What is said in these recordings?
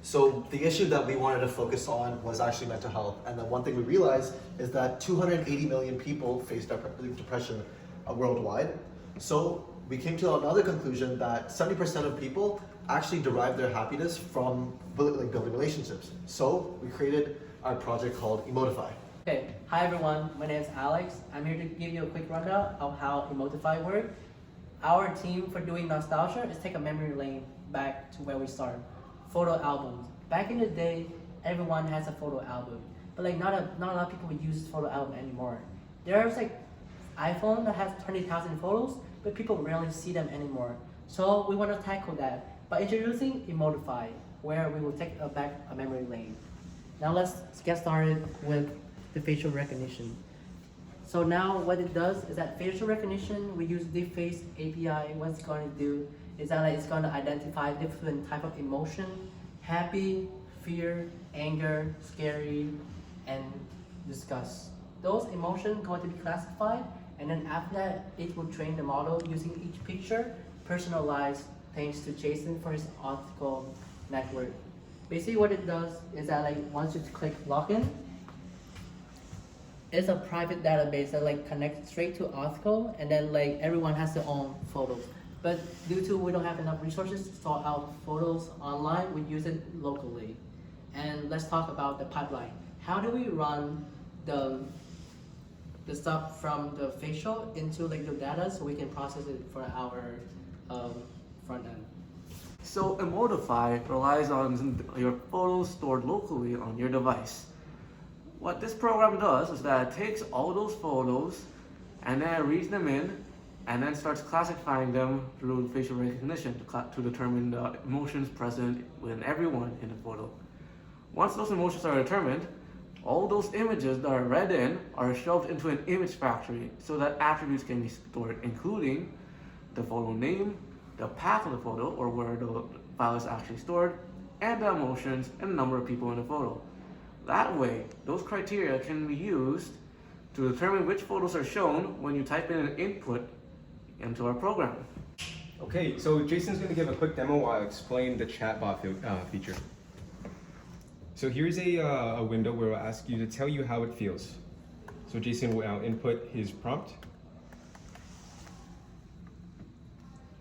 So the issue that we wanted to focus on was actually mental health. And then one thing we realized is that 280 million people face depression worldwide. So we came to another conclusion that 70% of people actually derive their happiness from building relationships. So we created our project called Emotify. Okay, hi everyone, my name is Alex. I'm here to give you a quick rundown of how emotify works. Our team for doing nostalgia is take a memory lane back to where we started. Photo albums. Back in the day, everyone has a photo album, but not a lot of people would use photo album anymore. There's iPhone that has 20,000 photos, but people rarely see them anymore. So we want to tackle that by introducing emotify, where we will take back a memory lane. Now let's get started with the facial recognition. So now what it does is that facial recognition, we use the face API. What it's going to do is that it's going to identify different type of emotion: happy, fear, anger, scary, and disgust. Those emotions going to be classified, and then after that, it will train the model using each picture, personalized thanks to Jason for his optical network. Basically what it does is that once you click login, it's a private database that connects straight to Authco, and then everyone has their own photos. But due to we don't have enough resources to store out photos online, we use it locally. And let's talk about the pipeline. How do we run the stuff from the facial into the data so we can process it for our front end? So emotify relies on your photos stored locally on your device. What this program does is that it takes all those photos and then it reads them in and then starts classifying them through facial recognition to determine the emotions present within everyone in the photo. Once those emotions are determined, all those images that are read in are shoved into an image factory so that attributes can be stored, including the photo name, the path of the photo, or where the file is actually stored, and the emotions and the number of people in the photo. That way, those criteria can be used to determine which photos are shown when you type in an input into our program. Okay, so Jason's going to give a quick demo while I explain the chatbot feature. So here's a window where we'll ask you to tell you how it feels. So Jason will input his prompt.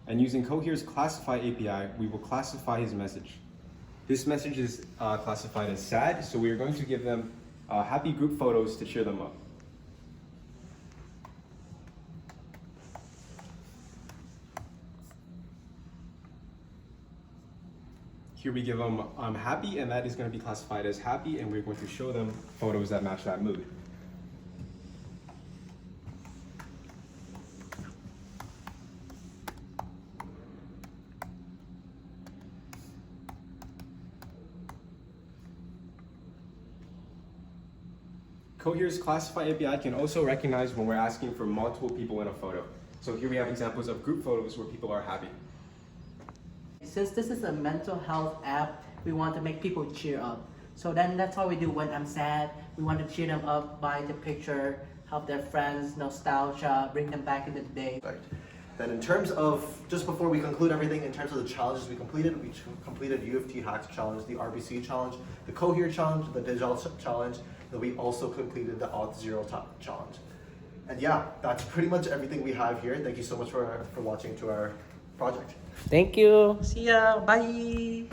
And using Cohere's Classify API, we will classify his message. This message is classified as sad, so we are going to give them happy group photos to cheer them up. Here we give them happy, and that is going to be classified as happy, and we're going to show them photos that match that mood. Cohere's Classify API can also recognize when we're asking for multiple people in a photo. So here we have examples of group photos where people are happy. Since this is a mental health app, we want to make people cheer up. So then that's what we do when I'm sad. We want to cheer them up by the picture, help their friends, nostalgia, bring them back into the day. Right. Then in terms of, just before we conclude everything, in terms of the challenges we completed UofT Hacks Challenge, the RBC Challenge, the Cohere Challenge, the Digital Challenge, then we also completed the Auth0 Challenge. And yeah, that's pretty much everything we have here. Thank you so much for watching to our project. Thank you. See ya. Bye.